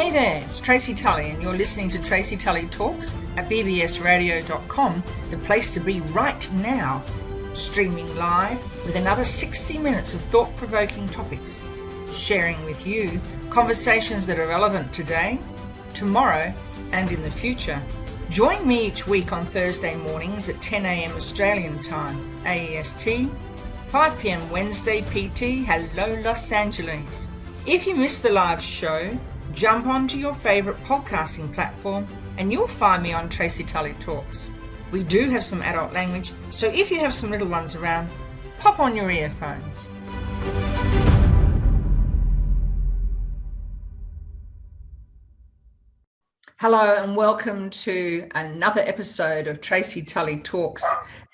Hey there, it's Tracy Tully and you're listening to Tracy Tully Talks at bbsradio.com, the place to be right now. Streaming live with another 60 minutes of thought-provoking topics, sharing with you conversations that are relevant today, tomorrow and in the future. Join me each week on Thursday mornings at 10 a.m. Australian time, AEST, 5 p.m. Wednesday PT. Hello Los Angeles. If you missed the live show, jump onto your favourite podcasting platform and you'll find me on Tracy Tully Talks. We do have some adult language, so if you have some little ones around, pop on your earphones. Hello and welcome to another episode of Tracy Tully Talks.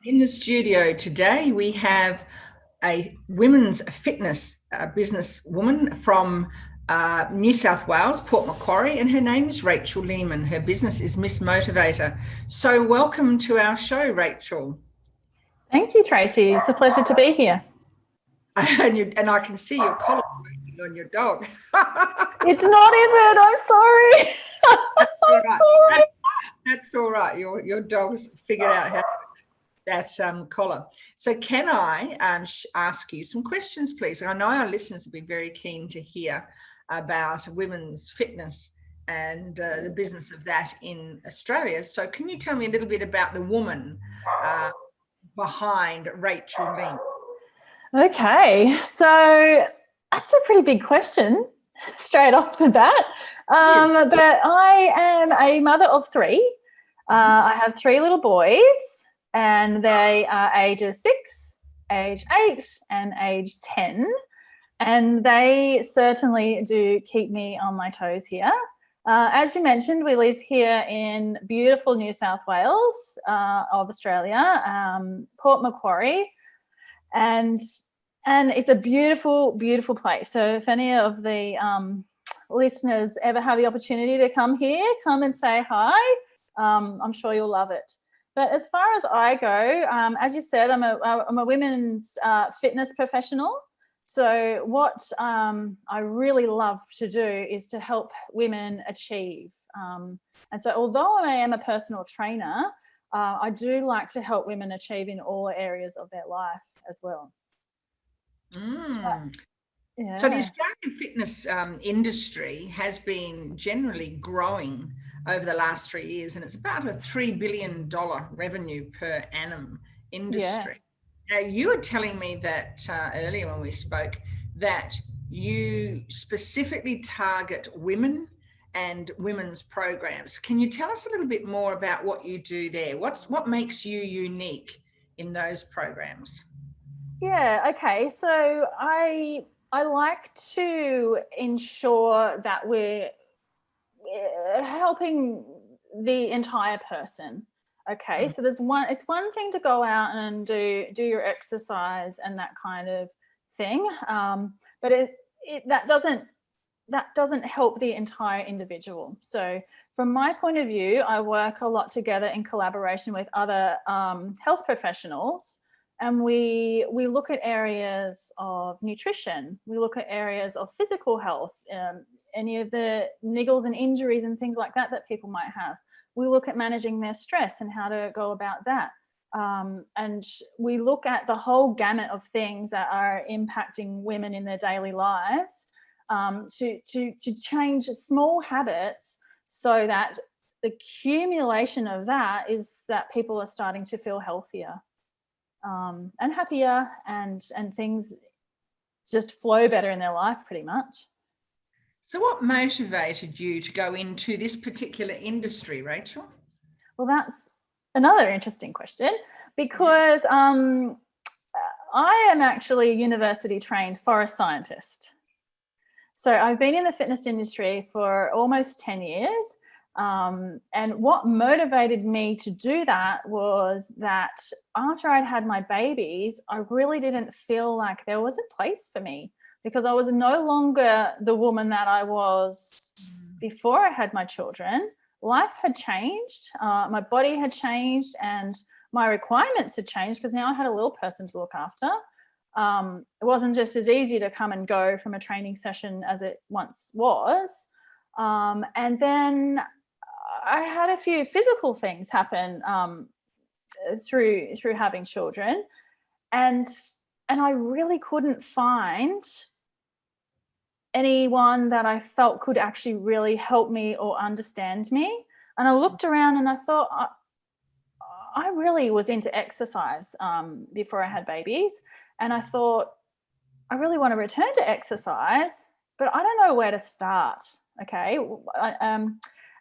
In the studio today we have a women's fitness businesswoman from New South Wales, Port Macquarie, and her name is Rachel Leman. Her business is Miss Motivator. So welcome to our show, Rachel. Thank you, Tracy. It's a pleasure to be here. And I can see your collar on your dog. It's not, is it? I'm sorry. That's all right. Your dog's figured out how that collar. So can I ask you some questions, please? I know our listeners will be very keen to hear about women's fitness and the business of that in Australia. So can you tell me a little bit about the woman behind Rachel Leman? Okay, so that's a pretty big question straight off the bat. Yes. But I am a mother of three. I have three little boys, and they are ages 6, age 8, and age 10. And they certainly do keep me on my toes here. As you mentioned, we live here in beautiful New South Wales of Australia, Port Macquarie, and it's a beautiful, beautiful place. So if any of the listeners ever have the opportunity to come here, come and say hi. I'm sure you'll love it. But as far as I go, as you said, I'm a women's fitness professional. So what I really love to do is to help women achieve. And so although I am a personal trainer, I do like to help women achieve in all areas of their life as well. Yeah. So the Australian fitness industry has been generally growing over the last 3 years, and it's about a $3 billion revenue per annum industry. Now, you were telling me that earlier when we spoke that you specifically target women and women's programs. Can you tell us a little bit more about what you do there? What makes you unique in those programs? Yeah, okay. So I like to ensure that we're helping the entire person. Okay, so it's one thing to go out and do your exercise and that kind of thing, but that doesn't help the entire individual. So from my point of view, I work a lot together in collaboration with other health professionals, and we look at areas of nutrition, we look at areas of physical health, any of the niggles and injuries and things like that people might have. We look at managing their stress and how to go about that. And we look at the whole gamut of things that are impacting women in their daily lives to change small habits so that the accumulation of that is that people are starting to feel healthier and happier, and things just flow better in their life pretty much. So what motivated you to go into this particular industry, Rachel? Well, that's another interesting question, because I am actually a university trained forest scientist. So I've been in the fitness industry for almost 10 years. And what motivated me to do that was that after I'd had my babies, I really didn't feel like there was a place for me, because I was no longer the woman that I was before I had my children. Life had changed, my body had changed, and my requirements had changed because now I had a little person to look after. It wasn't just as easy to come and go from a training session as it once was. And then I had a few physical things happen through having children, and I really couldn't find anyone that I felt could actually really help me or understand me. And I looked around and I thought, I really was into exercise before I had babies. And I thought, I really want to return to exercise, but I don't know where to start. Okay.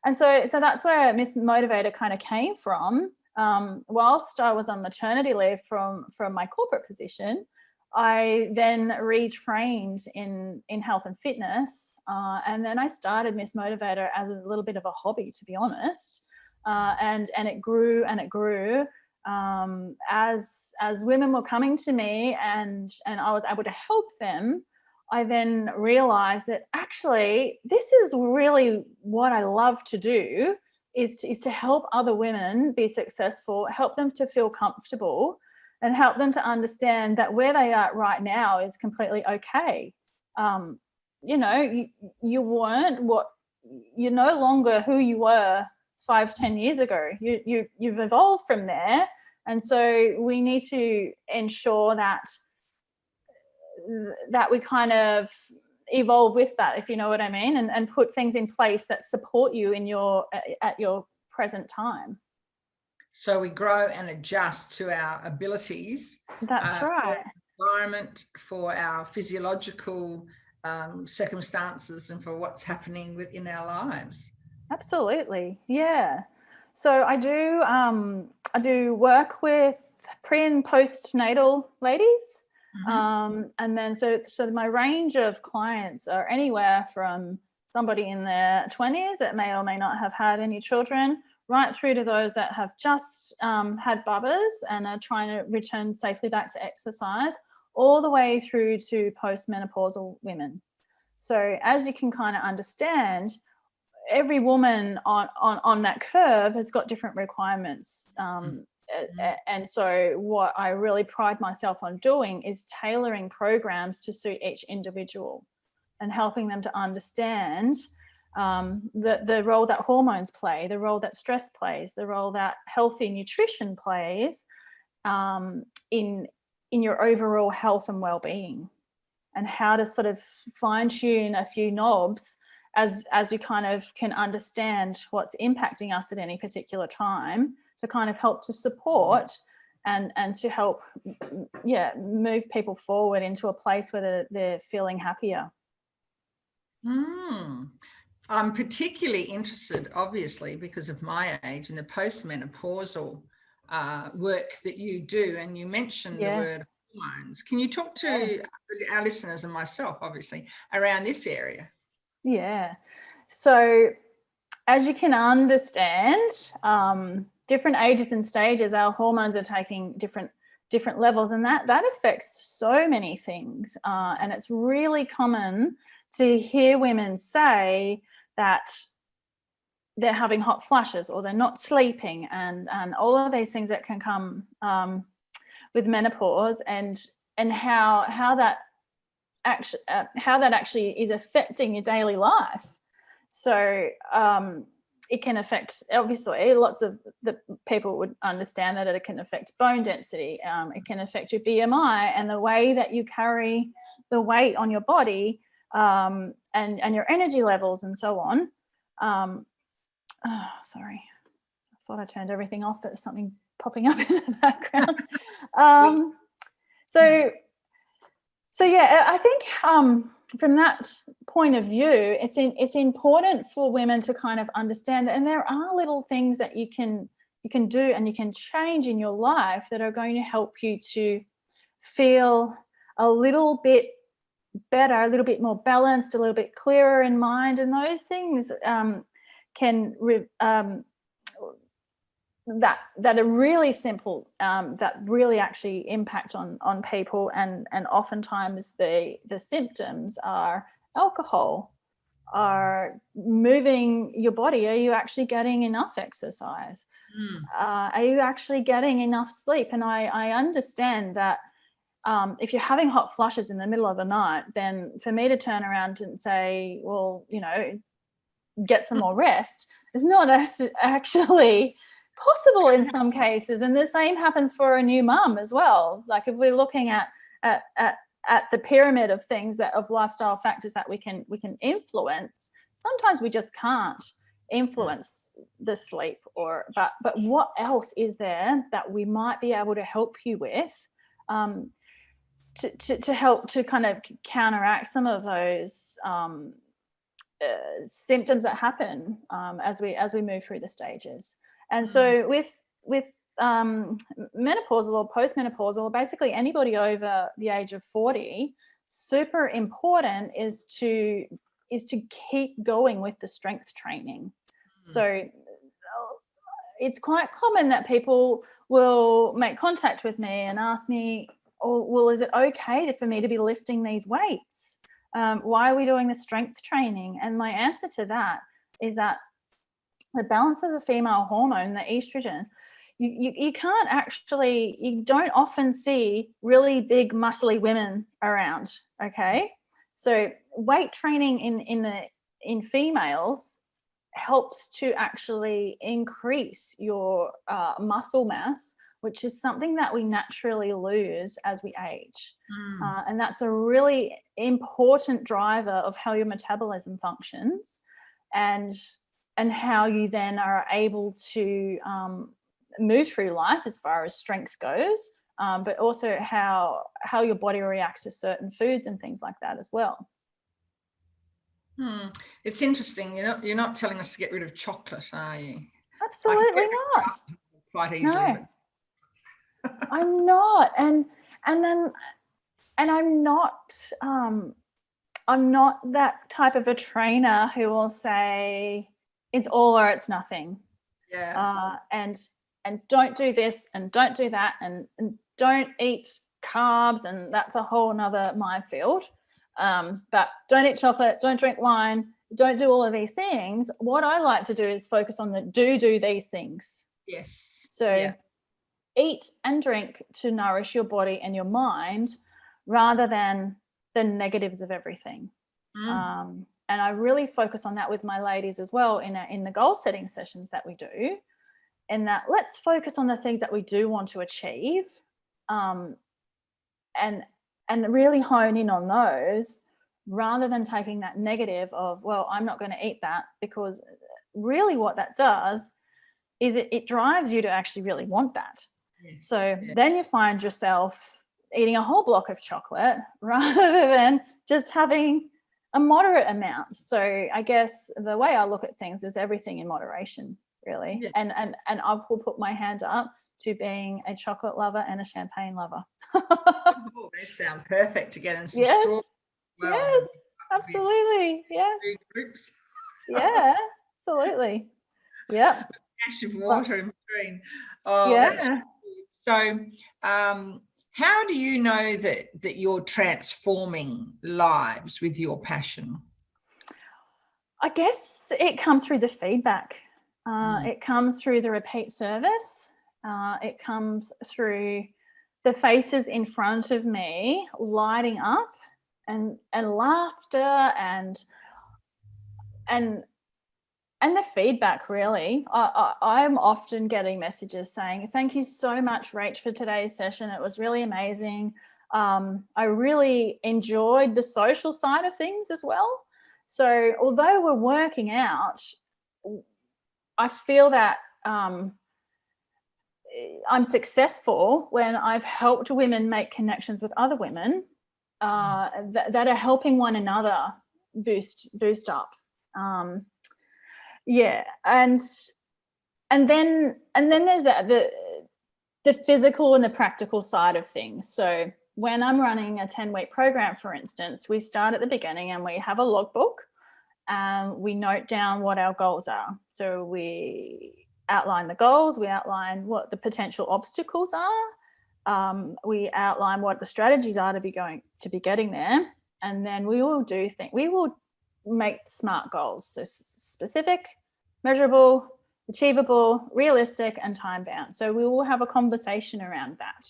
And so that's where Miss Motivator kind of came from. Whilst I was on maternity leave from my corporate position, I then retrained in health and fitness. And then I started Miss Motivator as a little bit of a hobby, to be honest. And it grew and it grew as women were coming to me and I was able to help them. I then realized that actually this is really what I love to do, is to help other women be successful, help them to feel comfortable, and help them to understand that where they are right now is completely okay. You know, you weren't you're no longer who you were 5-10 years ago. You've evolved from there. And so we need to ensure that we kind of evolve with that, if you know what I mean, and put things in place that support you at your present time. So we grow and adjust to our abilities. That's right. For our environment, for our physiological circumstances, and for what's happening within our lives. Absolutely, yeah. So I do work with pre and postnatal ladies. And then so my range of clients are anywhere from somebody in their 20s that may or may not have had any children, right through to those that have just had bubbers and are trying to return safely back to exercise, all the way through to postmenopausal women. So as you can kind of understand, every woman on that curve has got different requirements. And so what I really pride myself on doing is tailoring programs to suit each individual and helping them to understand the role that hormones play, the role that stress plays, the role that healthy nutrition plays in your overall health and well-being, and how to sort of fine-tune a few knobs as we kind of can understand what's impacting us at any particular time, to kind of help to support and to help move people forward into a place where they're feeling happier. I'm particularly interested, obviously, because of my age, in the postmenopausal work that you do, and you mentioned the word hormones. Can you talk to our listeners and myself, obviously, around this area? Yeah. So as you can understand, different ages and stages, our hormones are taking different levels, and that affects so many things. And it's really common to hear women say that they're having hot flushes, or they're not sleeping, and all of these things that can come with menopause, and how that actually is affecting your daily life. So it can affect, obviously, lots of the people would understand that it can affect bone density. It can affect your BMI and the way that you carry the weight on your body, and your energy levels and so on. Sorry, I thought I turned everything off, but there's something popping up in the background. So yeah, I think from that point of view, it's important for women to kind of understand that, and there are little things that you can do and you can change in your life that are going to help you to feel a little bit better, a little bit more balanced, a little bit clearer in mind, and those things that are really simple, that really actually impact on people, and oftentimes the symptoms are alcohol, are moving your body. Are you actually getting enough exercise? Are you actually getting enough sleep? And I understand that if you're having hot flushes in the middle of the night, then for me to turn around and say, well, you know, get some more rest is not actually possible in some cases. And the same happens for a new mum as well. Like if we're looking at the pyramid of things of lifestyle factors that we can influence, sometimes we just can't influence the sleep, but what else is there that we might be able to help you with, to help to kind of counteract some of those symptoms that happen as we move through the stages. And so with menopausal or postmenopausal, or basically anybody over the age of 40, super important is to keep going with the strength training. So it's quite common that people will make contact with me and ask me, oh, well, is it okay for me to be lifting these weights? Why are we doing the strength training? And my answer to that is that the balance of the female hormone, the estrogen, you can't actually, you don't often see really big muscly women around, okay? So weight training in females helps to actually increase your muscle mass, which is something that we naturally lose as we age. And that's a really important driver of how your metabolism functions, and how you then are able to move through life as far as strength goes, but also how your body reacts to certain foods and things like that as well. It's interesting. You're not telling us to get rid of chocolate, are you? Absolutely not. Quite easily. No. I'm not, and I'm not that type of a trainer who will say it's all or it's nothing. Yeah. And don't do this and don't do that and don't eat carbs, and that's a whole nother minefield. But don't eat chocolate, don't drink wine, don't do all of these things. What I like to do is focus on the do these things. Yes. So eat and drink to nourish your body and your mind, rather than the negatives of everything. And I really focus on that with my ladies as well in the goal setting sessions that we do, in that let's focus on the things that we do want to achieve, and really hone in on those, rather than taking that negative of, well, I'm not going to eat that, because really what that does is it drives you to actually really want that. Yes, so then you find yourself eating a whole block of chocolate rather than just having a moderate amount. So I guess the way I look at things is everything in moderation, really. Yeah. And I will put my hand up to being a chocolate lover and a champagne lover. Oh, they sound perfect together. And some straw. Well, yes, absolutely. Yes. Groups. Yeah, absolutely. Yeah. Dash of water in between. Oh, yeah. That's good. So, how do you know that you're transforming lives with your passion? I guess it comes through the feedback. It comes through the repeat service. It comes through the faces in front of me lighting up, and laughter and the feedback, really. I'm often getting messages saying, thank you so much, Rach, for today's session. It was really amazing. I really enjoyed the social side of things as well. So although we're working out, I feel that I'm successful when I've helped women make connections with other women that are helping one another boost up. And then there's the physical and the practical side of things. So when I'm running a 10-week program, for instance, we start at the beginning and we have a logbook. We note down what our goals are. So we outline the goals, we outline what the potential obstacles are, we outline what the strategies are to be getting there, and then we will make smart goals. So specific, measurable, achievable, realistic, and time bound. So we will have a conversation around that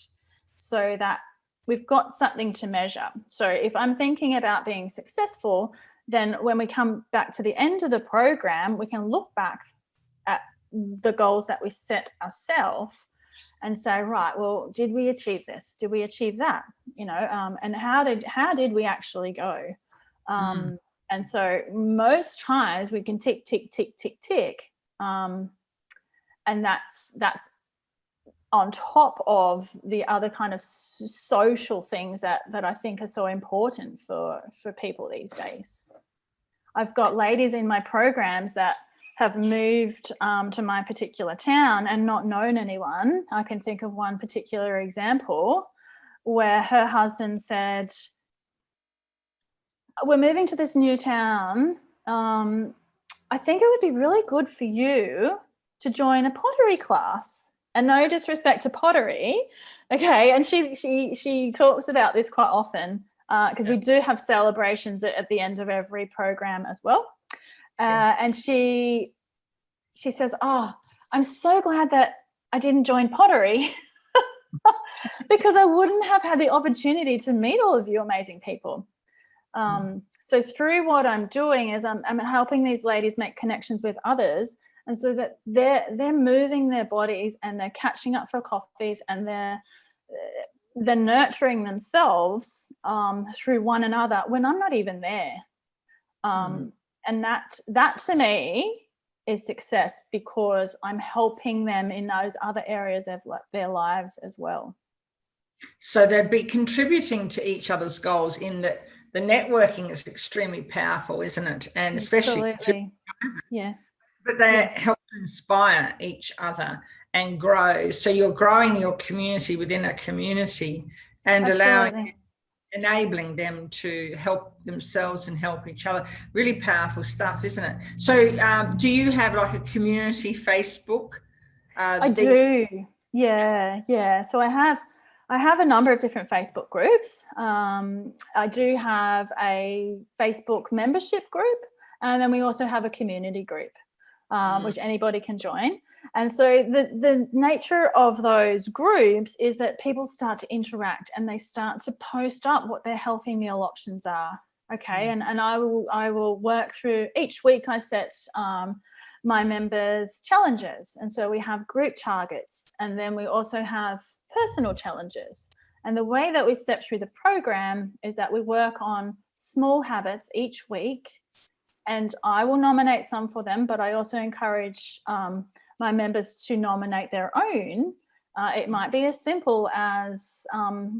so that we've got something to measure. So if I'm thinking about being successful, then when we come back to the end of the program, we can look back at the goals that we set ourselves and say, right, well, did we achieve this? Did we achieve that? And how did we actually go? And so most times we can tick, tick, tick, tick, tick. And that's on top of the other kind of social things that I think are so important for people these days. I've got ladies in my programs that have moved to my particular town and not known anyone. I can think of one particular example where her husband said, we're moving to this new town. I think it would be really good for you to join a pottery class. And no disrespect to pottery, okay? And she talks about this quite often because we do have celebrations at the end of every program as well. And she says, oh, I'm so glad that I didn't join pottery because I wouldn't have had the opportunity to meet all of you amazing people. So through what I'm doing is I'm helping these ladies make connections with others, and so that they're moving their bodies and they're catching up for coffees and they're nurturing themselves through one another when I'm not even there. And that to me is success, because I'm helping them in those other areas of their lives as well. So they'd be contributing to each other's goals in that the networking is extremely powerful, isn't it? And especially, yeah. But they help to inspire each other and grow. So you're growing your community within a community and enabling them to help themselves and help each other. Really powerful stuff, isn't it? So do you have like a community Facebook? I do. Yeah. So I have a number of different Facebook groups. I do have a Facebook membership group, and then we also have a community group, which anybody can join. And so the nature of those groups is that people start to interact and they start to post up what their healthy meal options are. Okay. And I will work through each week. I set my members challenges. And so we have group targets, and then we also have personal challenges. And the way that we step through the program is that we work on small habits each week, and I will nominate some for them, but I also encourage my members to nominate their own. It might be as simple as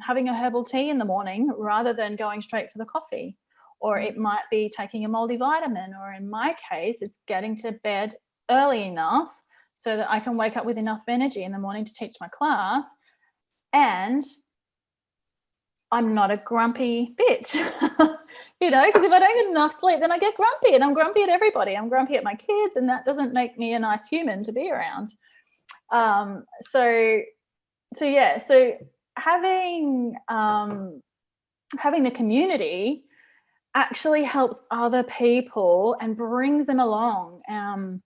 having a herbal tea in the morning rather than going straight for the coffee. Or it might be taking a multivitamin, or in my case, it's getting to bed early enough so that I can wake up with enough energy in the morning to teach my class. And I'm not a grumpy bitch, because if I don't get enough sleep, then I get grumpy, and I'm grumpy at everybody. I'm grumpy at my kids, and that doesn't make me a nice human to be around. So having the community actually helps other people and brings them along. And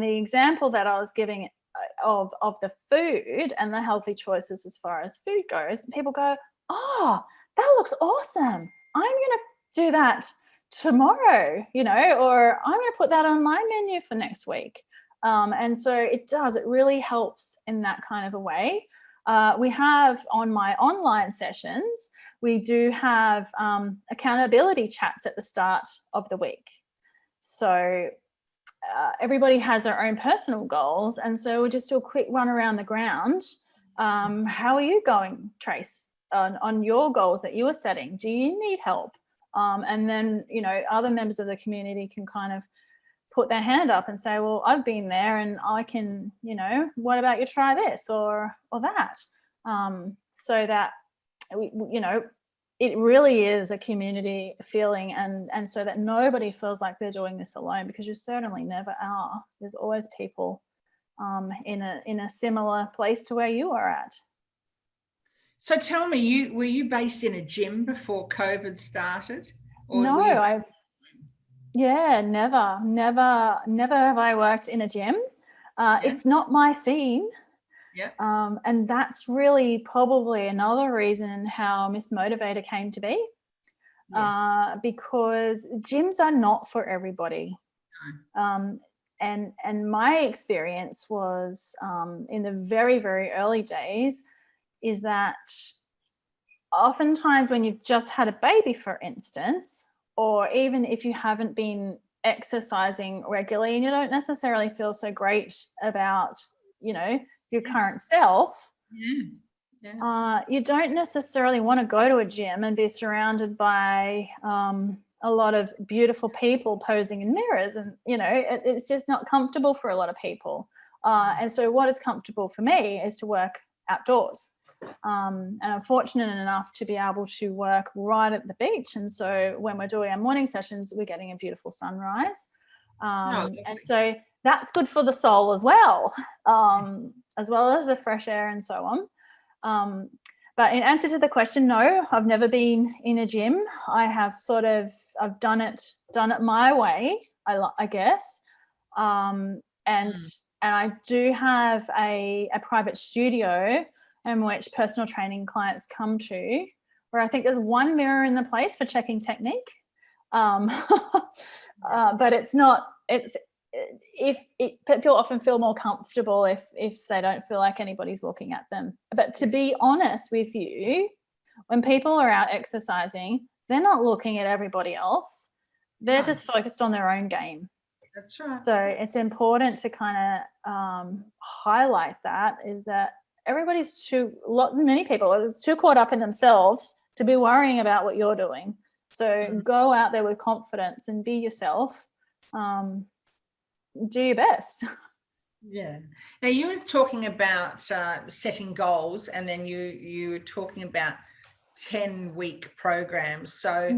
the example that I was giving of the food and the healthy choices as far as food goes, people go, oh, that looks awesome. I'm going to do that tomorrow, or I'm going to put that on my menu for next week. And so it really helps in that kind of a way. We have on my online sessions, we do have accountability chats at the start of the week. So everybody has their own personal goals. And so we'll just do a quick run around the ground. How are you going, Trace, on your goals that you are setting? Do you need help? And then, other members of the community can kind of put their hand up and say, well, I've been there and I can, what about you try this or that? So that, it really is a community feeling, and so that nobody feels like they're doing this alone, because you certainly never are. There's always people in a similar place to where you are at. So tell me, were you based in a gym before COVID started? Or no, never have I worked in a gym. It's not my scene. Yeah. And that's really probably another reason how Miss Motivator came to be. because gyms are not for everybody. And my experience was in the very, very early days is that oftentimes when you've just had a baby, for instance, or even if you haven't been exercising regularly and you don't necessarily feel so great about, your current self, you don't necessarily want to go to a gym and be surrounded by a lot of beautiful people posing in mirrors, and it's just not comfortable for a lot of people. And so what is comfortable for me is to work outdoors. And I'm fortunate enough to be able to work right at the beach, and so when we're doing our morning sessions, we're getting a beautiful sunrise. And so that's good for the soul as well as the fresh air and so on. But in answer to the question, no, I've never been in a gym. I have I've done it my way, I guess. And I do have a private studio in which personal training clients come to, where I think there's one mirror in the place for checking technique. But people often feel more comfortable if they don't feel like anybody's looking at them. But to be honest with you, when people are out exercising, they're not looking at everybody else. They're just focused on their own game. That's right. So it's important to kind of highlight that, is that many people are too caught up in themselves to be worrying about what you're doing. So go out there with confidence and be yourself. Do your best. Yeah. Now you were talking about setting goals, and then you were talking about 10-week programs. So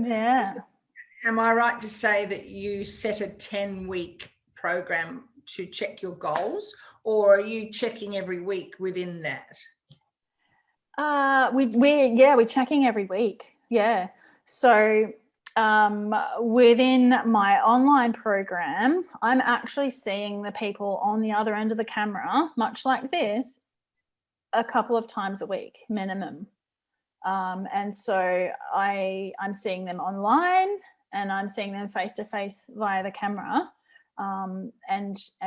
am I right to say that you set a 10-week program to check your goals, or are you checking every week within that? We're checking every week. Yeah. So within my online program, I'm actually seeing the people on the other end of the camera, much like this, a couple of times a week minimum. And so I'm seeing them online, and I'm seeing them face to face via the camera. And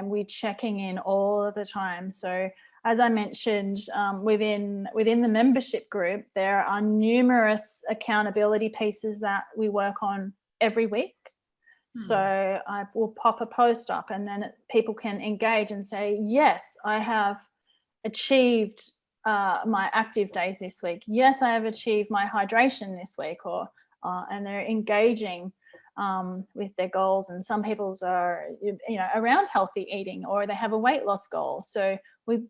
we're checking in all of the time. So as I mentioned, within the membership group, there are numerous accountability pieces that we work on every week. So I will pop a post up, and then people can engage and say, yes, I have achieved my active days this week. Yes, I have achieved my hydration this week, and they're engaging with their goals. And some people's are around healthy eating, or they have a weight loss goal. So we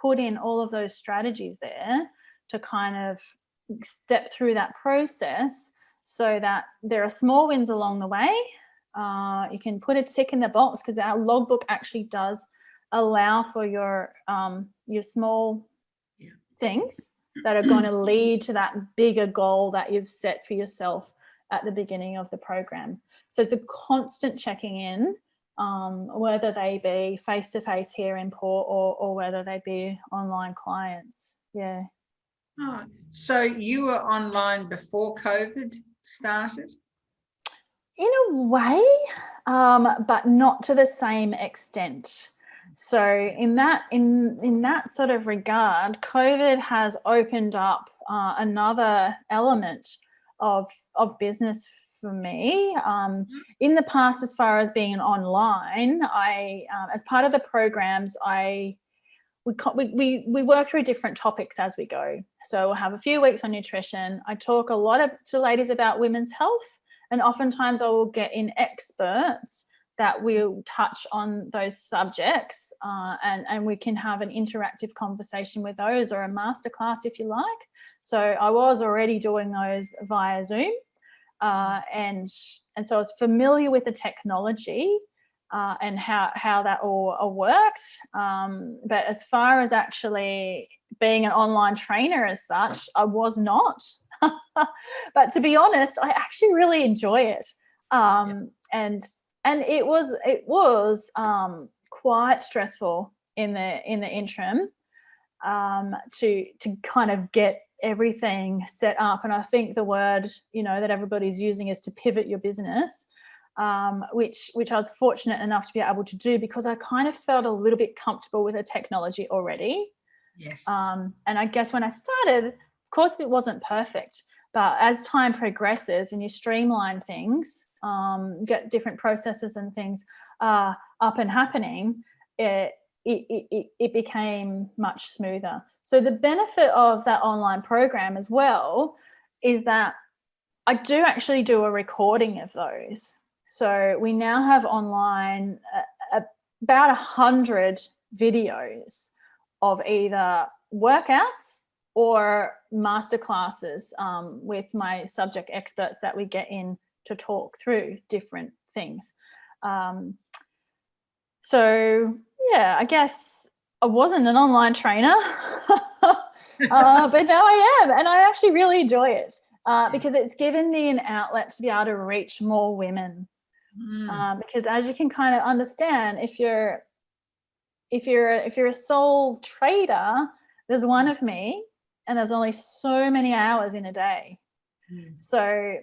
put in all of those strategies there to kind of step through that process, so that there are small wins along the way. You can put a tick in the box, because our logbook actually does allow for your small things that are going to lead to that bigger goal that you've set for yourself at the beginning of the program. So it's a constant checking in, whether they be face-to-face here in Port, or whether they be online clients. Yeah. Oh, so you were online before COVID started? In a way, but not to the same extent. So in that sort of regard, COVID has opened up another element of business for me. In the past, as far as being online, I as part of the programs, we work through different topics as we go. So we'll have a few weeks on nutrition. I talk a lot to ladies about women's health, and oftentimes I will get in experts that will touch on those subjects, and we can have an interactive conversation with those, or a masterclass if you like. So I was already doing those via Zoom, and so I was familiar with the technology and how that all worked. But as far as actually being an online trainer as such, I was not. But to be honest, I actually really enjoy it. And it was quite stressful in the interim to kind of get everything set up. And I think the word, that everybody's using is to pivot your business, which I was fortunate enough to be able to do because I kind of felt a little bit comfortable with the technology already. Yes. And I guess when I started, of course, it wasn't perfect. But as time progresses and you streamline things, get different processes and things up and happening, it became much smoother. So the benefit of that online program as well is that I do actually do a recording of those. So we now have online about 100 videos of either workouts or masterclasses with my subject experts that we get in to talk through different things. So yeah, I guess I wasn't an online trainer, but now I am, and I actually really enjoy it because it's given me an outlet to be able to reach more women. Because as you can kind of understand, if you're a sole trader, there's one of me, and there's only so many hours in a day. So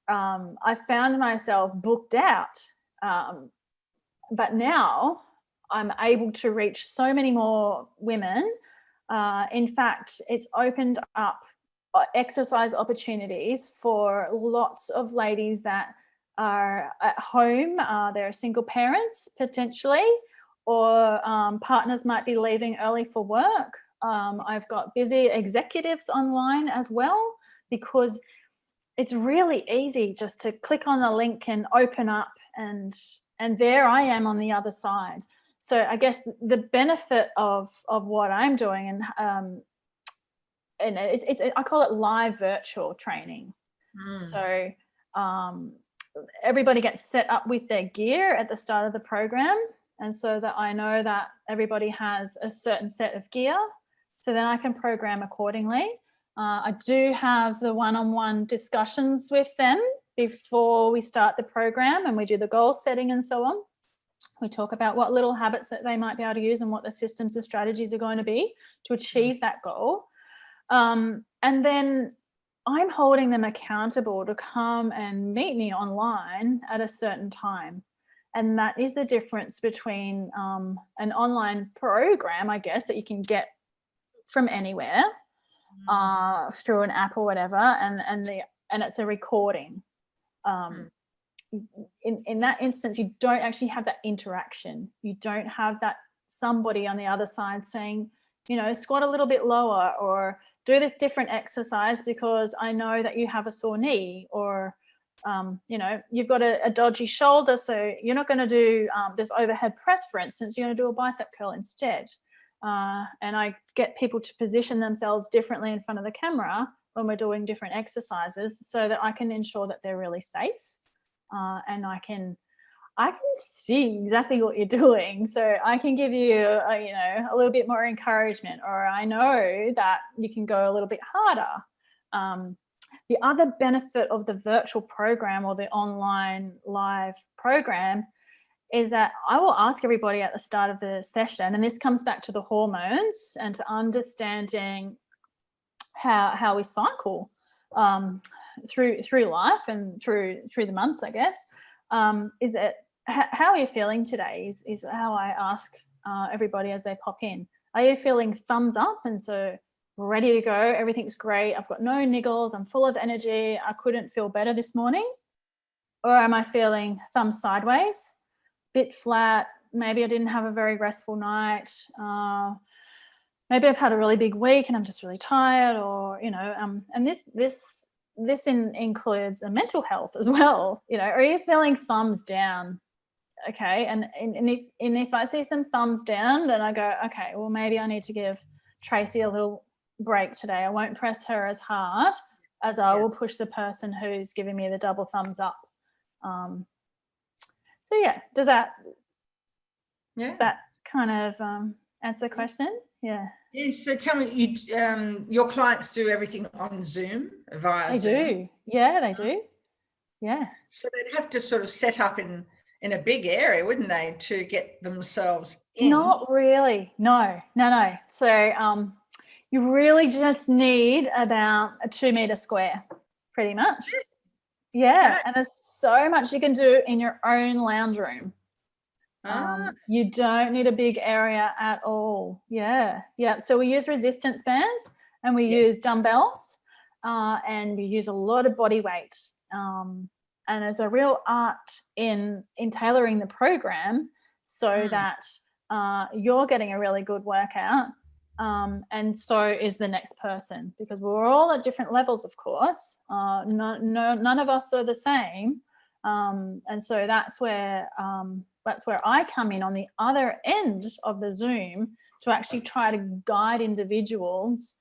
I found myself booked out. But now I'm able to reach so many more women. In fact, it's opened up exercise opportunities for lots of ladies that are at home. They're single parents potentially, or partners might be leaving early for work. I've got busy executives online as well, because it's really easy just to click on the link and open up, and there I am on the other side. So I guess the benefit of what I'm doing, and it's I call it live virtual training. So everybody gets set up with their gear at the start of the program, and so that I know that everybody has a certain set of gear, so then I can program accordingly. I do have the one-on-one discussions with them before we start the program, and we do the goal setting and so on. We talk about what little habits that they might be able to use and what the systems and strategies are going to be to achieve that goal. And then I'm holding them accountable to come and meet me online at a certain time. And that is the difference between an online program, I guess, that you can get from anywhere through an app or whatever, and it's a recording. In that instance, you don't actually have that interaction. You don't have that somebody on the other side saying, squat a little bit lower, or do this different exercise because I know that you have a sore knee, or you've got a dodgy shoulder, so you're not going to do this overhead press, for instance. You're going to do a bicep curl instead. And I get people to position themselves differently in front of the camera when we're doing different exercises, so that I can ensure that they're really safe, and I can see exactly what you're doing, so I can give you a little bit more encouragement, or I know that you can go a little bit harder. The other benefit of the virtual program or the online live program is that I will ask everybody at the start of the session, and this comes back to the hormones and to understanding how we cycle through life and through the months, I guess, is that how are you feeling today is how I ask everybody as they pop in. Are you feeling thumbs up and so ready to go, everything's great, I've got no niggles, I'm full of energy, I couldn't feel better this morning? Or am I feeling thumbs sideways, bit flat, maybe I didn't have a very restful night, maybe I've had a really big week and I'm just really tired, or and this includes a mental health as well. Are you feeling thumbs down? Okay, and if I see some thumbs down, then I go, okay, well, maybe I need to give Tracy a little break today. I won't press her as hard as I will push the person who's giving me the double thumbs up. So yeah, does that kind of answer the question? Yeah. So tell me, your clients do everything on Zoom, via Zoom? They do. Yeah, they do. Yeah. So they'd have to sort of set up in a big area, wouldn't they, to get themselves in? Not really. No. So You really just need about a 2-meter square, pretty much. Yeah, Okay. and there's so much you can do in your own lounge room. You don't need a big area at all. Yeah. So we use resistance bands and we use dumbbells, and we use a lot of body weight. And there's a real art in tailoring the program so that you're getting a really good workout, and so is the next person, because we're all at different levels, of course. None of us are the same, and so that's where I come in on the other end of the Zoom to actually try to guide individuals,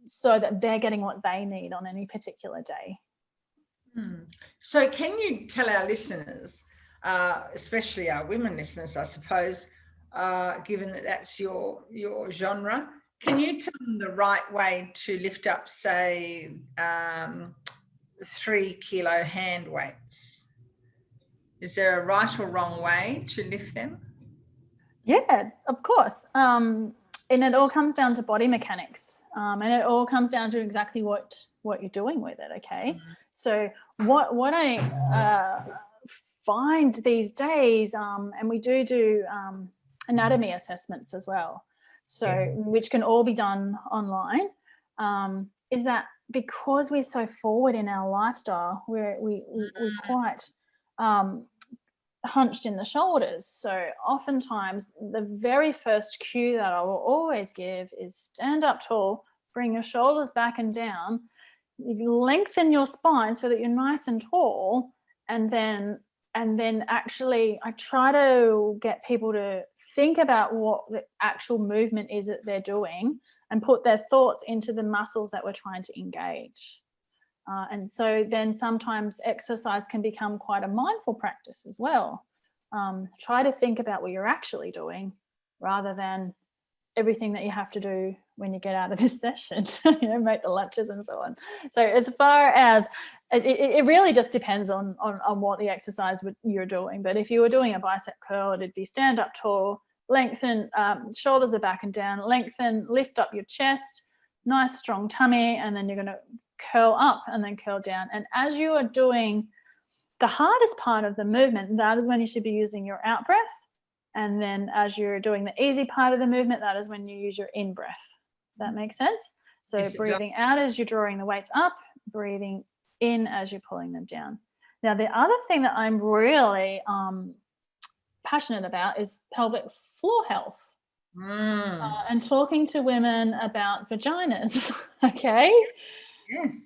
so that they're getting what they need on any particular day. So can you tell our listeners, especially our women listeners, I suppose, given that that's your genre, can you tell them the right way to lift up, say, 3 kilo hand weights? Is there a right or wrong way to lift them? Yeah, of course. And it all comes down to body mechanics, and it all comes down to exactly what you're doing with it. Okay. So what I find these days, and we do anatomy assessments as well, so which can all be done online, is that because we're so forward in our lifestyle, we're quite hunched in the shoulders. So oftentimes the very first cue that I will always give is stand up tall, bring your shoulders back and down, you lengthen your spine so that you're nice and tall, and then actually I try to get people to think about what the actual movement is that they're doing and put their thoughts into the muscles that we're trying to engage. And so then sometimes exercise can become quite a mindful practice as well. Try to think about what you're actually doing rather than everything that you have to do when you get out of this session, make the lunches and so on. So as far as it really just depends on what the exercise you're doing. But if you were doing a bicep curl, it'd be stand up tall, lengthen, shoulders are back and down, lengthen, lift up your chest, nice strong tummy, and then you're going to curl up and then curl down. And as you are doing the hardest part of the movement, that is when you should be using your out breath. And then as you're doing the easy part of the movement, that is when you use your in breath. That makes sense? So yes, breathing out as you're drawing the weights up, breathing in as you're pulling them down. Now, the other thing that I'm really passionate about is pelvic floor health. And talking to women about vaginas, okay? Yes.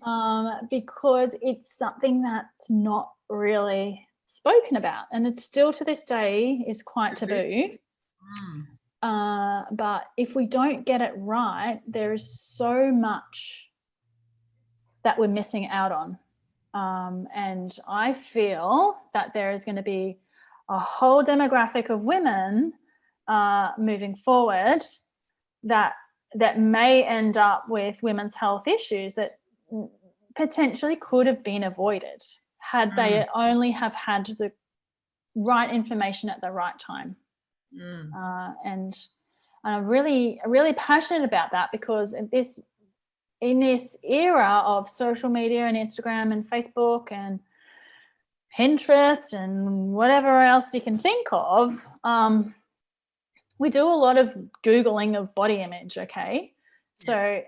Because it's something that's not really spoken about, and it's still to this day is quite taboo. But if we don't get it right, there is so much that we're missing out on. And I feel that there is going to be a whole demographic of women moving forward that may end up with women's health issues that potentially could have been avoided had they only have had the right information at the right time. And I'm really passionate about that, because in this era of social media and Instagram and Facebook and Pinterest and whatever else you can think of, we do a lot of Googling of body image, okay? So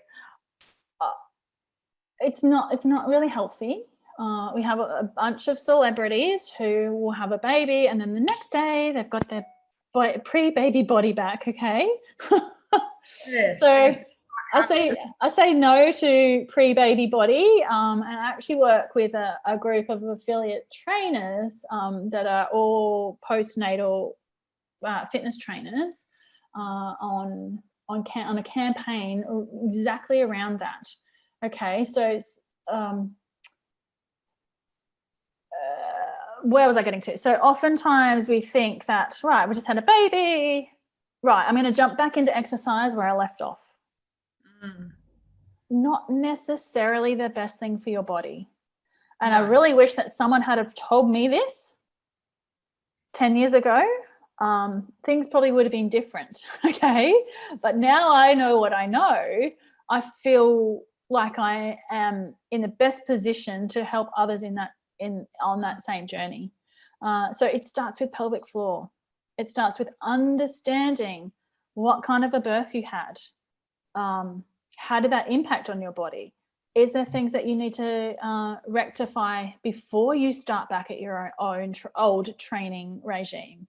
it's not really healthy. We have a bunch of celebrities who will have a baby, and then the next day they've got their pre-baby body back, okay? So I say no to pre-baby body, and I actually work with a group of affiliate trainers that are all postnatal fitness trainers on a campaign exactly around that. Okay, so where was I getting to? So oftentimes we think that, right, we just had a baby, right, I'm going to jump back into exercise where I left off. Not necessarily the best thing for your body. And I really wish that someone had have told me this 10 years ago. things probably would have been different. Okay. But now I know what I know. I feel like I am in the best position to help others on that same journey. So it starts with pelvic floor. It starts with understanding what kind of a birth you had. How did that impact on your body? Is there things that you need to rectify before you start back at your own old training regime?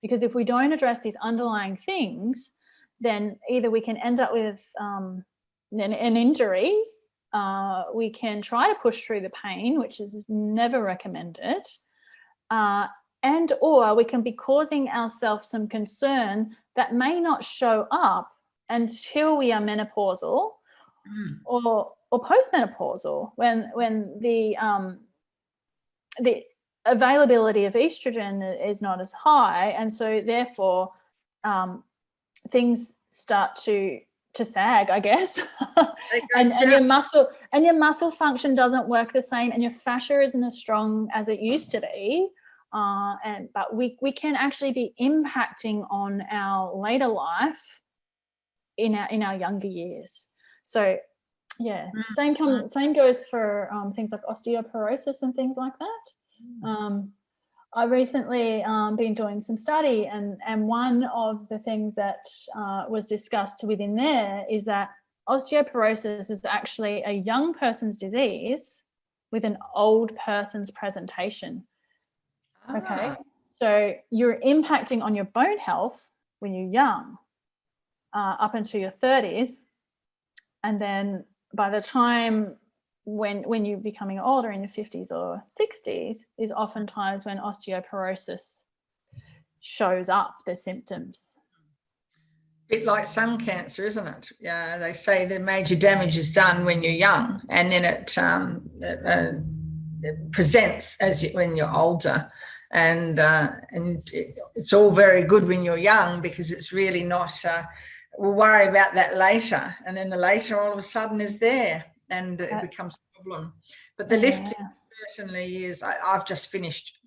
Because if we don't address these underlying things, then either we can end up with an injury, we can try to push through the pain, which is never recommended, and or we can be causing ourselves some concern that may not show up until we are menopausal or postmenopausal, when the availability of estrogen is not as high, and so therefore things start to sag, I guess. and your muscle function doesn't work the same, and your fascia isn't as strong as it used to be. But we can actually be impacting on our later life in our younger years. So yeah, same goes for things like osteoporosis and things like that. I recently been doing some study, and one of the things that was discussed within there is that osteoporosis is actually a young person's disease with an old person's presentation. Okay, so you're impacting on your bone health when you're young, up until your 30s, and then by the time when you're becoming older in your 50s or 60s is oftentimes when osteoporosis shows up, the symptoms. A bit like sun cancer, isn't it? Yeah, they say the major damage is done when you're young, and then it presents when you're older. And it's all very good when you're young, because it's really not, we'll worry about that later, and then the later all of a sudden is there, and it becomes a problem. But the lifting certainly is. I've just finished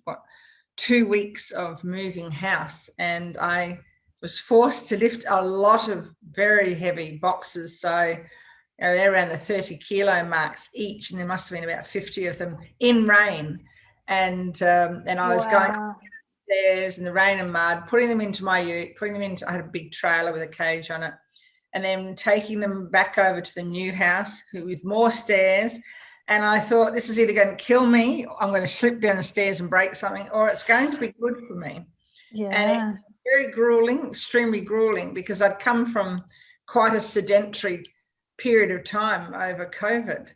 2 weeks of moving house, and I was forced to lift a lot of very heavy boxes. So they're around the 30 kilo marks each, and there must have been about 50 of them in rain. And I was going upstairs in the rain and mud, putting them into my ute, I had a big trailer with a cage on it, and then taking them back over to the new house with more stairs. And I thought, this is either going to kill me, I'm going to slip down the stairs and break something, or it's going to be good for me. Yeah. And it was very grueling, extremely grueling, because I'd come from quite a sedentary period of time over COVID,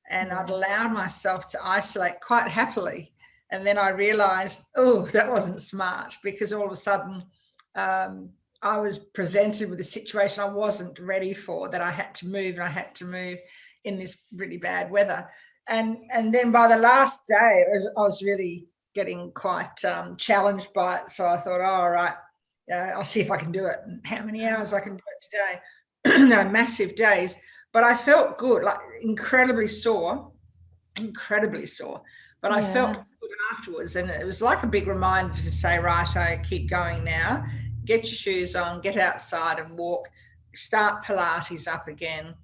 and I'd allowed myself to isolate quite happily. And then I realized, that wasn't smart, because all of a sudden I was presented with a situation I wasn't ready for, that I had to move, and I had to move in this really bad weather. And then by the last day, I was really getting quite challenged by it. So I thought, all right, I'll see if I can do it, and how many hours I can do it today. No, massive days. But I felt good, like incredibly sore, but I felt good afterwards. And it was like a big reminder to say, right, keep going now, get your shoes on, get outside and walk, start Pilates up again.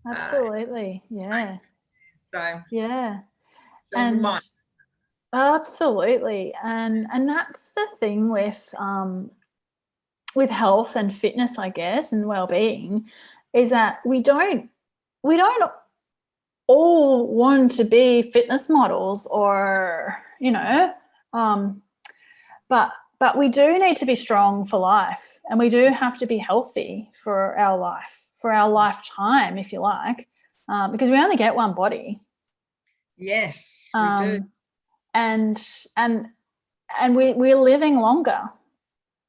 Absolutely. Yeah. So yeah. And absolutely. And that's the thing with health and fitness, I guess, and well-being, is that we don't all want to be fitness models, or but we do need to be strong for life, and we do have to be healthy for our life, for our lifetime, if you like, because we only get one body. Yes, we do. And we're living longer,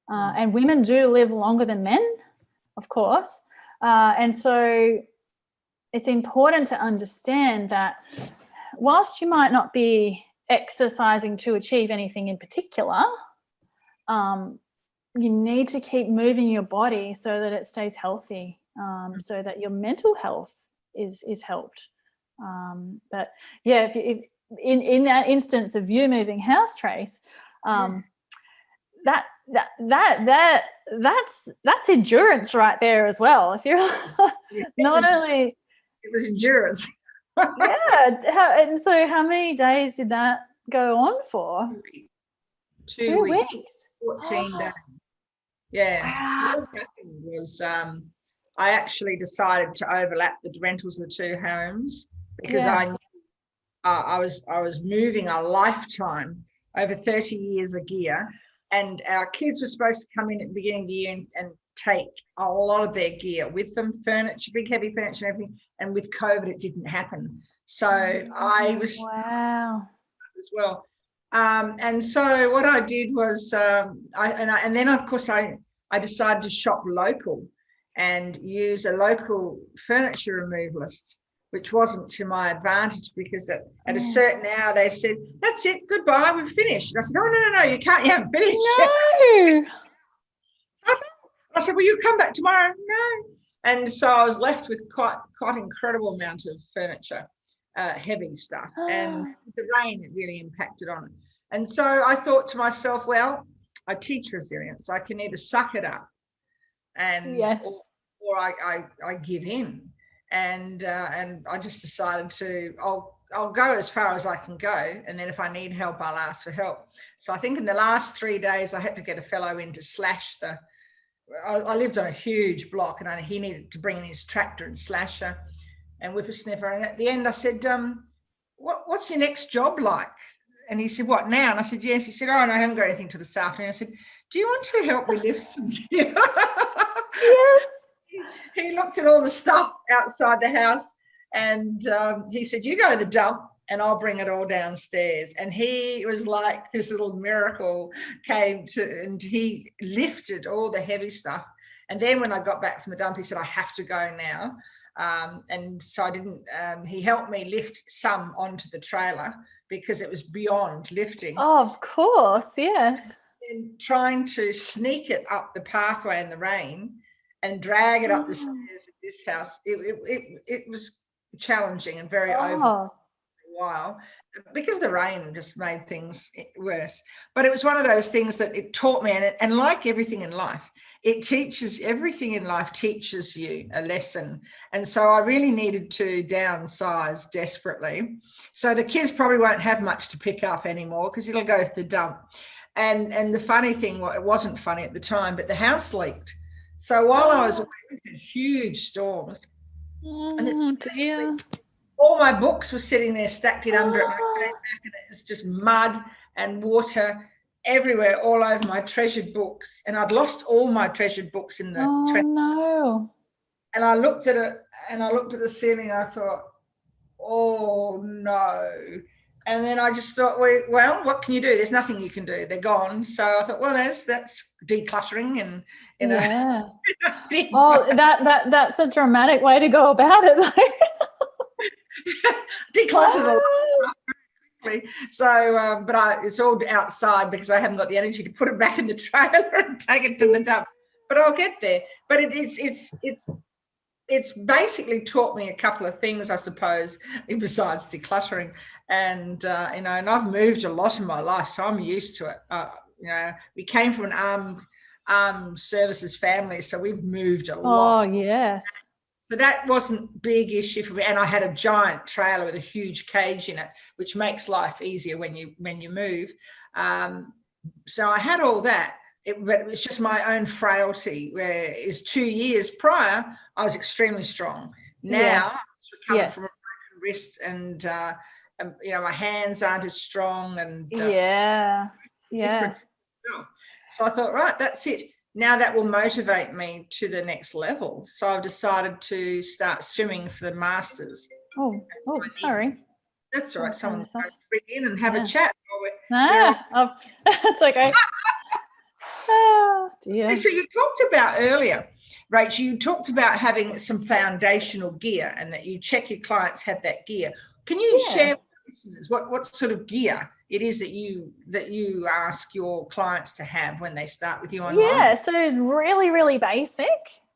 and women do live longer than men, of course, and so it's important to understand that whilst you might not be exercising to achieve anything in particular, you need to keep moving your body so that it stays healthy, so that your mental health is helped. But yeah, if in that instance of you moving house, Trace, that's endurance right there as well. If you're not only, it was endurance. yeah. And so how many days did that go on for? 2 weeks. 14 Oh, days. Yeah. So wow. what happened was I actually decided to overlap the rentals of the two homes because I knew I was moving a lifetime, over 30 years of gear, and our kids were supposed to come in at the beginning of the year and take a lot of their gear with them, furniture, big heavy furniture and everything. And with COVID, it didn't happen. So I was as well. And so what I did was, and then of course I decided to shop local and use a local furniture removalist, which wasn't to my advantage because at a certain hour they said, "That's it, goodbye, we've finished." And I said, no, you can't, you haven't finished yet. I said, "Well, you come back tomorrow." No. And so I was left with quite incredible amount of furniture, heavy stuff, and the rain really impacted on it. And so I thought to myself, well, I teach resilience. I can either suck it up and or I give in. And I just decided I'll go as far as I can go, and then if I need help, I'll ask for help. So I think in the last 3 days I had to get a fellow in to slash I lived on a huge block, and he needed to bring in his tractor and slasher and whippersniffer. And at the end I said, what's your next job like? And he said, "What, now?" And I said, "Yes." He said, "Oh, no, I haven't got anything till this afternoon." I said, "Do you want to help me lift some gear?" Yes. He looked at all the stuff outside the house, and he said, "You go to the dump and I'll bring it all downstairs." And he was like, this little miracle came to, and he lifted all the heavy stuff. And then when I got back from the dump, he said, "I have to go now." And so I didn't, he helped me lift some onto the trailer because it was beyond lifting. Oh, of course, yes. And trying to sneak it up the pathway in the rain and drag it up the stairs of this house, it was challenging and very over a while because the rain just made things worse. But it was one of those things that it taught me, and like everything in life, everything in life teaches you a lesson. And so I really needed to downsize desperately. So the kids probably won't have much to pick up anymore because it'll go to the dump. And the funny thing, well, it wasn't funny at the time, but the house leaked. So while I was away with a huge storm, and all my books were sitting there stacked in under it, and I came back and it was just mud and water everywhere, all over my treasured books. And I'd lost all my treasured books in the no. And I looked at it, and I looked at the ceiling, and I thought, oh no. And then I just thought, well, what can you do? There's nothing you can do. They're gone. So I thought, well, that's decluttering and that's a dramatic way to go about it, though. Declutter quickly. So, but it's all outside because I haven't got the energy to put it back in the trailer and take it to the dump. But I'll get there. But it's basically taught me a couple of things, I suppose, besides decluttering. And and I've moved a lot in my life, so I'm used to it. We came from an armed services family, so we've moved a lot. Oh, yes. So that wasn't a big issue for me. And I had a giant trailer with a huge cage in it, which makes life easier when you move. So I had all that. But it was just my own frailty, where is 2 years prior, I was extremely strong. Now, I'm recovering from a broken wrist, and my hands aren't as strong, and So I thought, right, that's it. Now that will motivate me to the next level. So I've decided to start swimming for the Masters. Oh, sorry. That's all right. Someone's going to bring in and have a chat. That's okay. Oh, dear. So you talked about earlier, Rachel, you talked about having some foundational gear and that you check your clients have that gear. Can you share with listeners what sort of gear it is that you ask your clients to have when they start with you online? Yeah, so it's really, really basic,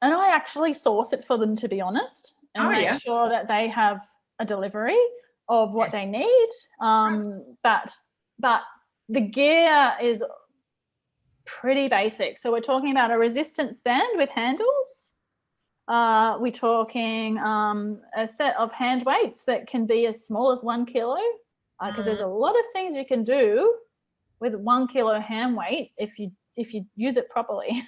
and I actually source it for them, to be honest, and make sure that they have a delivery of what they need. But the gear is pretty basic. So we're talking about a resistance band with handles. We're talking a set of hand weights that can be as small as 1 kilo, because there's a lot of things you can do with 1 kilo hand weight if you use it properly.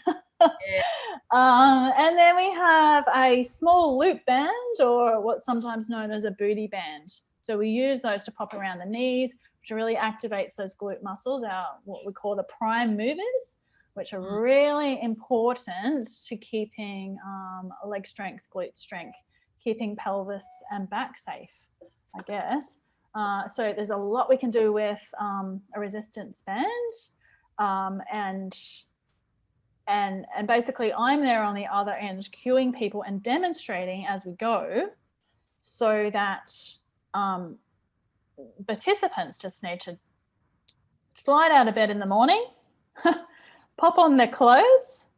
And then we have a small loop band, or what's sometimes known as a booty band. So we use those to pop around the knees, which really activates those glute muscles, what we call the prime movers, which are really important to keeping leg strength, glute strength, keeping pelvis and back safe, I guess. So there's a lot we can do with a resistance band, and basically I'm there on the other end cueing people and demonstrating as we go, so that participants just need to slide out of bed in the morning, pop on their clothes,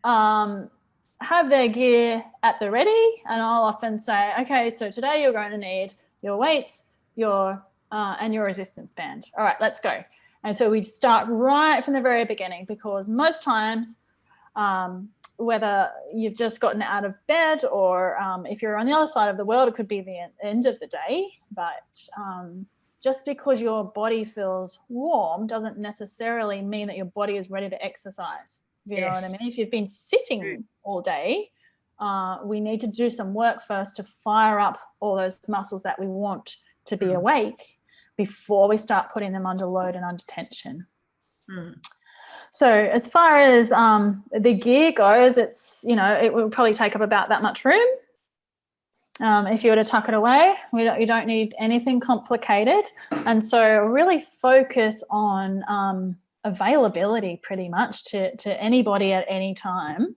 have their gear at the ready, and I'll often say, okay, so today you're going to need your weights, and your resistance band. All right, let's go. And so we start right from the very beginning, because most times, whether you've just gotten out of bed or if you're on the other side of the world, it could be the end of the day. But just because your body feels warm doesn't necessarily mean that your body is ready to exercise. You know what I mean? If you've been sitting all day, we need to do some work first to fire up all those muscles that we want to be awake before we start putting them under load and under tension. So as far as the gear goes, it's, it will probably take up about that much room. If you were to tuck it away, you don't need anything complicated. And so really focus on availability pretty much to anybody at any time.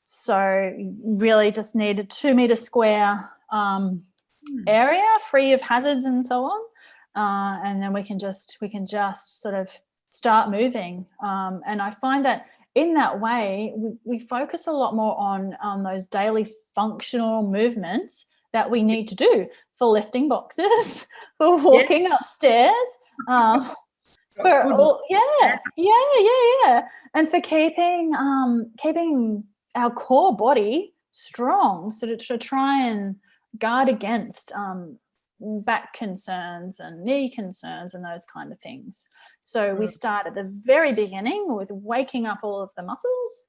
So really just need a 2 meter square area free of hazards and so on. And then we can just sort of start moving. And I find that in that way, we focus a lot more on those daily functional movements that we need to do for lifting boxes, for walking upstairs, and for keeping our core body strong, so to try and guard against back concerns and knee concerns and those kind of things. So we start at the very beginning with waking up all of the muscles.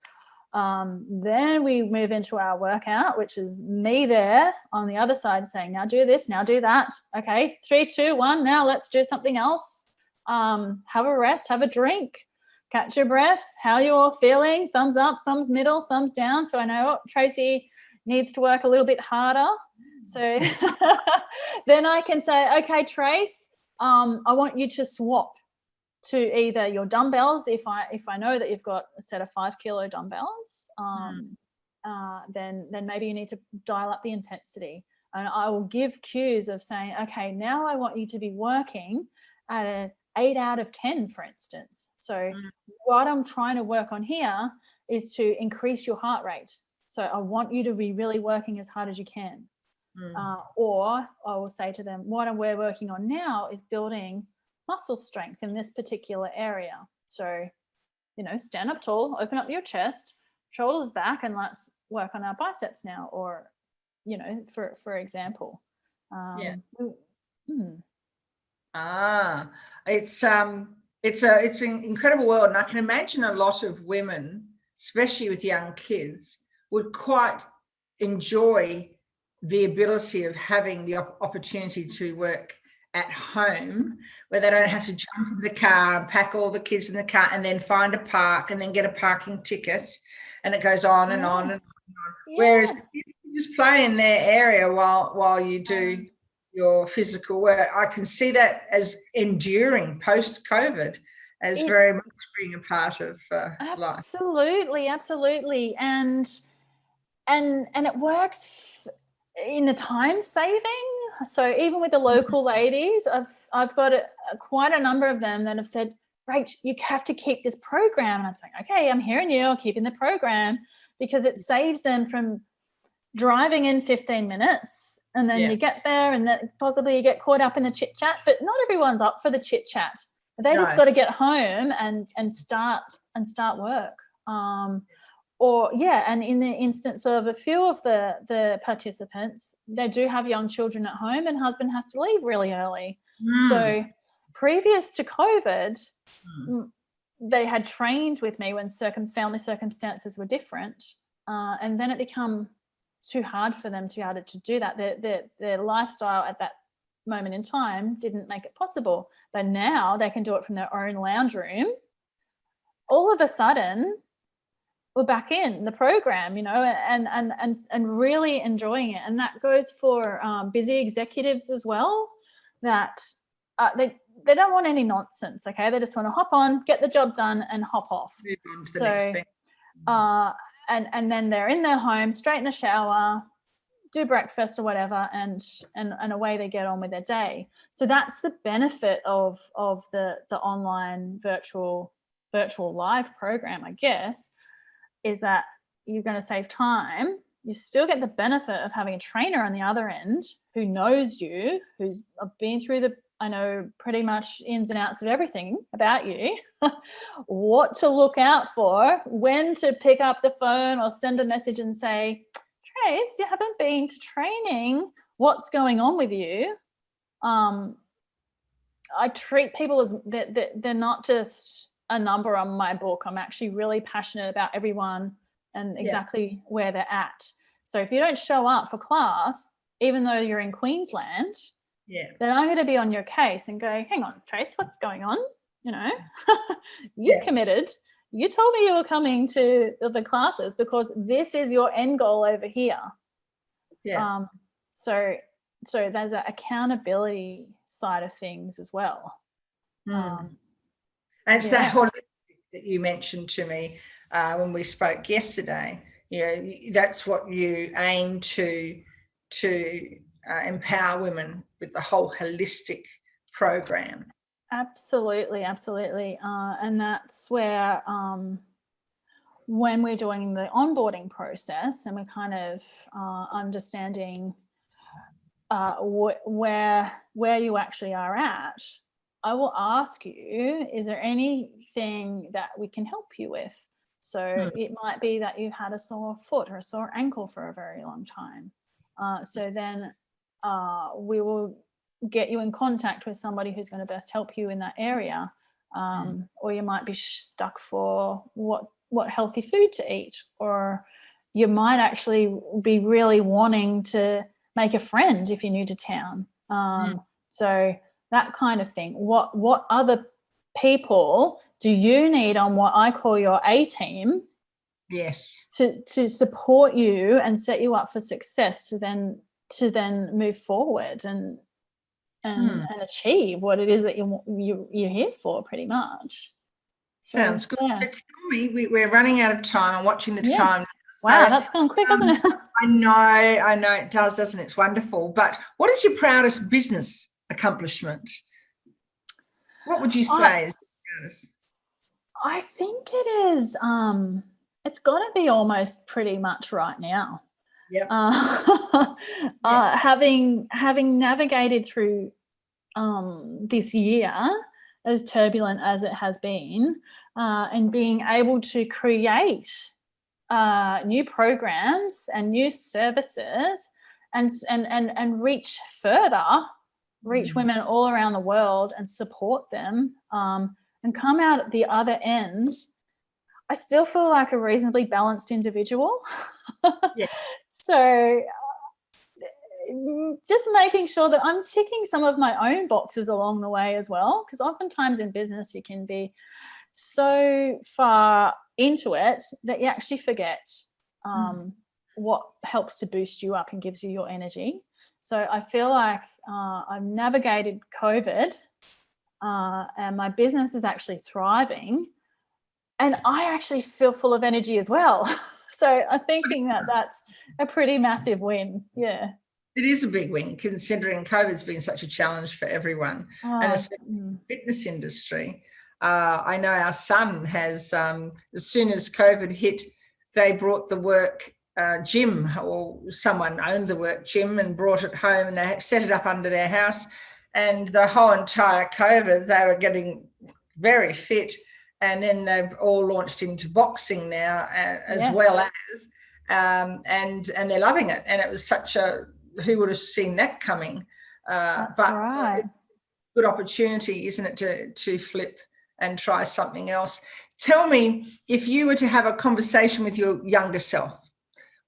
Then we move into our workout, which is me there on the other side saying, now do this, now do that. Okay, 3, 2, 1, now let's do something else. Have a rest, have a drink, catch your breath, how you're feeling, thumbs up, thumbs middle, thumbs down. So I know Tracy needs to work a little bit harder. So then I can say, okay, Trace, I want you to swap to either your dumbbells. If I know that you've got a set of 5 kilo dumbbells, then maybe you need to dial up the intensity. And I will give cues of saying, okay, now I want you to be working at an 8 out of 10, for instance. So what I'm trying to work on here is to increase your heart rate. So I want you to be really working as hard as you can. Or I will say to them, what we're working on now is building muscle strength in this particular area. So, stand up tall, open up your chest, shoulders back, and let's work on our biceps now. Or, for example. It's an incredible world, and I can imagine a lot of women, especially with young kids, would quite enjoy the ability of having the opportunity to work at home, where they don't have to jump in the car and pack all the kids in the car and then find a park and then get a parking ticket, and it goes on and on and on. Whereas kids can just play in their area while you do your physical work. I can see that as enduring post-COVID as very much being a part of life. Absolutely. And it works in the time saving. So even with the local ladies, I've got quite a number of them that have said, Rach, you have to keep this program. And I'm saying, okay, I'm hearing you, I'm keeping the program, because it saves them from driving in 15 minutes and then you get there and then possibly you get caught up in the chit chat, but not everyone's up for the chit chat. They just got to get home and start work. And in the instance of a few of the participants, they do have young children at home and husband has to leave really early. So previous to COVID, they had trained with me when family circumstances were different, and then it became too hard for them to be able to do that. Their lifestyle at that moment in time didn't make it possible, but now they can do it from their own lounge room. All of a sudden, we're back in the program, and really enjoying it. And that goes for busy executives as well, that they don't want any nonsense, okay? They just want to hop on, get the job done, and hop off. Next thing. And then they're in their home, straight in the shower, do breakfast or whatever, and away they get on with their day. So that's the benefit of the online virtual live program, I guess, is that you're going to save time. You still get the benefit of having a trainer on the other end who knows you, who's been through I know pretty much ins and outs of everything about you, what to look out for, when to pick up the phone or send a message and say, Trace, you haven't been to training. What's going on with you? I treat people as they're not just a number on my book. I'm actually really passionate about everyone and exactly where they're at. So if you don't show up for class, even though you're in Queensland, then I'm going to be on your case and go, hang on, Trace, what's going on? You committed. You told me you were coming to the classes because this is your end goal over here. So there's an accountability side of things as well. And it's that holistic that you mentioned to me when we spoke yesterday. That's what you aim to empower women with, the whole holistic program. Absolutely. And that's where when we're doing the onboarding process and we're kind of understanding where you actually are at, I will ask you, is there anything that we can help you with? So it might be that you've had a sore foot or a sore ankle for a very long time. So then we will get you in contact with somebody who's going to best help you in that area. Or you might be stuck for what healthy food to eat, or you might actually be really wanting to make a friend if you're new to town. So that kind of thing. What other people do you need on what I call your A team? Yes. To support you and set you up for success to then move forward and achieve what it is that you're here for, pretty much. Sounds good. Yeah. But tell me, we're running out of time. I'm watching the time. Wow, that's gone quick, hasn't it? I know it does, doesn't it? It's wonderful. But what is your proudest business accomplishment? What would you say is your proudest? I think it is. It's got to be almost pretty much right now. Yep. Having navigated through this year, as turbulent as it has been, and being able to create new programs and new services and reach women all around the world and support them, and come out at the other end, I still feel like a reasonably balanced individual. Yeah. So just making sure that I'm ticking some of my own boxes along the way as well, because oftentimes in business you can be so far into it that you actually forget what helps to boost you up and gives you your energy. So I feel like I've navigated COVID, and my business is actually thriving, and I actually feel full of energy as well. So I'm thinking that that's a pretty massive win. Yeah. It is a big win, considering COVID's been such a challenge for everyone, and especially in the fitness industry. I know our son has, as soon as COVID hit, they brought the work gym, or someone owned the work gym and brought it home, and they set it up under their house. And the whole entire COVID, they were getting very fit. And then they've all launched into boxing now as well as, and they're loving it. And it was who would have seen that coming? That's but right. Good opportunity, isn't it, to flip and try something else. Tell me, if you were to have a conversation with your younger self,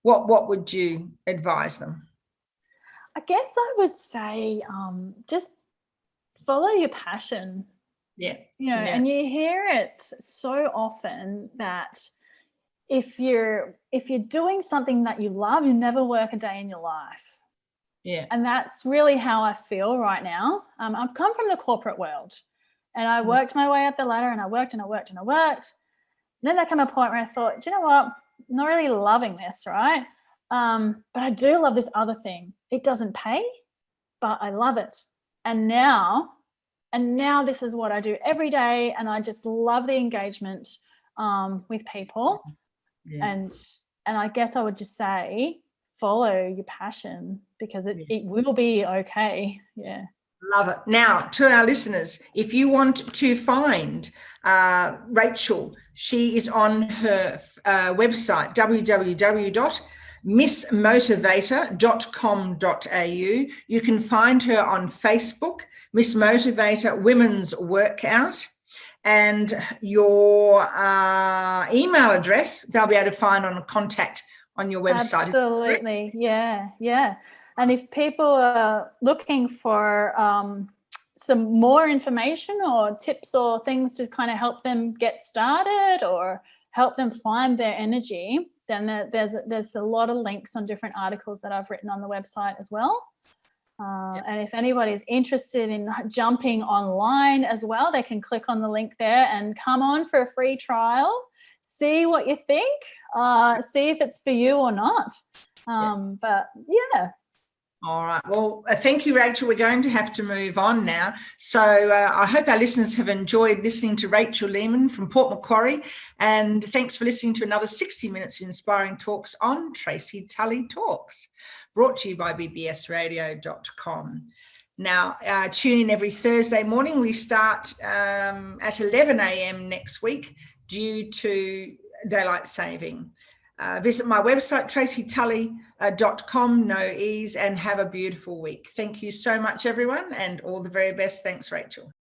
what would you advise them? I guess I would say just follow your passion. Yeah. And you hear it so often that if you're doing something that you love, you never work a day in your life. Yeah. And that's really how I feel right now. I've come from the corporate world, and I worked my way up the ladder, and I worked and I worked and I worked. And then there came a point where I thought, do you know what? I'm not really loving this, right? But I do love this other thing. It doesn't pay, but I love it. And now this is what I do every day, and I just love the engagement with people. Yeah. And I guess I would just say, follow your passion, because it will be okay. Yeah. Love it. Now, to our listeners, if you want to find Rachel, she is on her website, www.missmotivator.com.au. You can find her on Facebook, Miss Motivator Women's Workout. And your email address, they'll be able to find on a contact on your website. Absolutely. Yeah. And if people are looking for some more information or tips or things to kind of help them get started or help them find their energy, then there's a lot of links on different articles that I've written on the website as well. And if anybody's interested in jumping online as well, they can click on the link there and come on for a free trial, see what you think, see if it's for you or not. But yeah. All right. Well, thank you, Rachel. We're going to have to move on now. So I hope our listeners have enjoyed listening to Rachel Leman from Port Macquarie. And thanks for listening to another 60 minutes of inspiring talks on Tracy Tully Talks, brought to you by bbsradio.com. Now, tune in every Thursday morning. We start at 11 a.m. next week due to daylight saving. Visit my website, tracytully.com, no ease, and have a beautiful week. Thank you so much, everyone, and all the very best. Thanks, Rachel.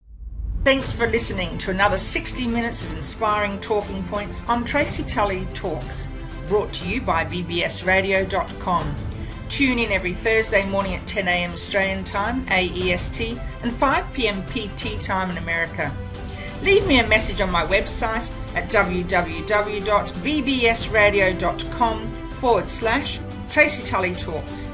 Thanks for listening to another 60 minutes of inspiring talking points on Tracy Tully Talks, brought to you by bbsradio.com. Tune in every Thursday morning at 10 a.m. Australian time, AEST, and 5 p.m. PT time in America. Leave me a message on my website at www.bbsradio.com/Tracy Tully Talks.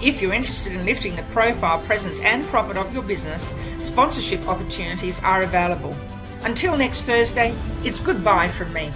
If you're interested in lifting the profile, presence and profit of your business, sponsorship opportunities are available. Until next Thursday, it's goodbye from me.